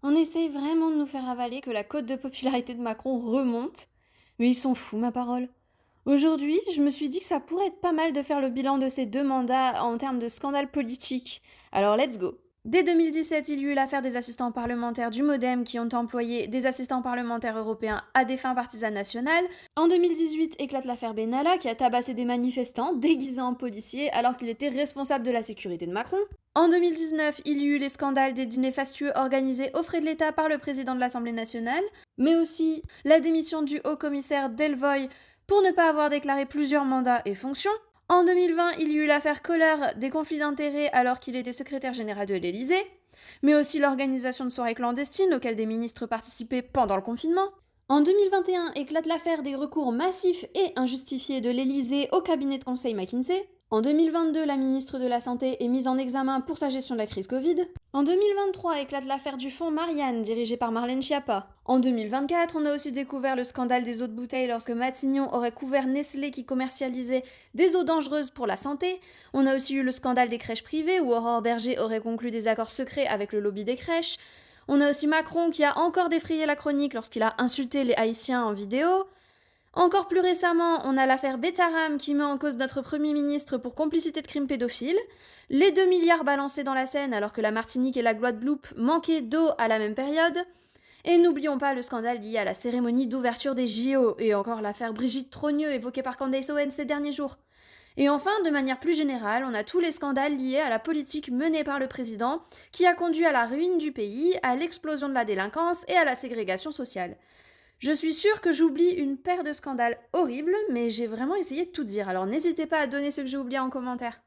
On essaye vraiment de nous faire avaler que la cote de popularité de Macron remonte, mais ils sont fous, ma parole. Aujourd'hui, je me suis dit que ça pourrait être pas mal de faire le bilan de ces deux mandats en termes de scandale politique. Alors let's go. Dès 2017, il y eut l'affaire des assistants parlementaires du Modem qui ont employé des assistants parlementaires européens à des fins partisanes nationales. En 2018, éclate l'affaire Benalla qui a tabassé des manifestants déguisés en policiers alors qu'il était responsable de la sécurité de Macron. En 2019, il y eut les scandales des dîners fastueux organisés aux frais de l'État par le président de l'Assemblée nationale, mais aussi la démission du haut-commissaire Delvoye pour ne pas avoir déclaré plusieurs mandats et fonctions. En 2020, il y eut l'affaire Kohler des conflits d'intérêts alors qu'il était secrétaire général de l'Élysée, mais aussi l'organisation de soirées clandestines auxquelles des ministres participaient pendant le confinement. En 2021, éclate l'affaire des recours massifs et injustifiés de l'Élysée au cabinet de conseil McKinsey. En 2022, la ministre de la Santé est mise en examen pour sa gestion de la crise Covid. En 2023, éclate l'affaire du fonds Marianne, dirigé par Marlène Schiappa. En 2024, on a aussi découvert le scandale des eaux de bouteille lorsque Matignon aurait couvert Nestlé qui commercialisait des eaux dangereuses pour la santé. On a aussi eu le scandale des crèches privées où Aurore Berger aurait conclu des accords secrets avec le lobby des crèches. On a aussi Macron qui a encore défrayé la chronique lorsqu'il a insulté les Haïtiens en vidéo. Encore plus récemment, on a l'affaire Betaram qui met en cause notre Premier ministre pour complicité de crimes pédophiles, les 2 milliards balancés dans la Seine alors que la Martinique et la Guadeloupe manquaient d'eau à la même période, et n'oublions pas le scandale lié à la cérémonie d'ouverture des JO et encore l'affaire Brigitte Trogneux évoquée par Candace Owen ces derniers jours. Et enfin, de manière plus générale, on a tous les scandales liés à la politique menée par le président qui a conduit à la ruine du pays, à l'explosion de la délinquance et à la ségrégation sociale. Je suis sûre que j'oublie une paire de scandales horribles, mais j'ai vraiment essayé de tout dire, alors n'hésitez pas à donner ce que j'ai oublié en commentaire.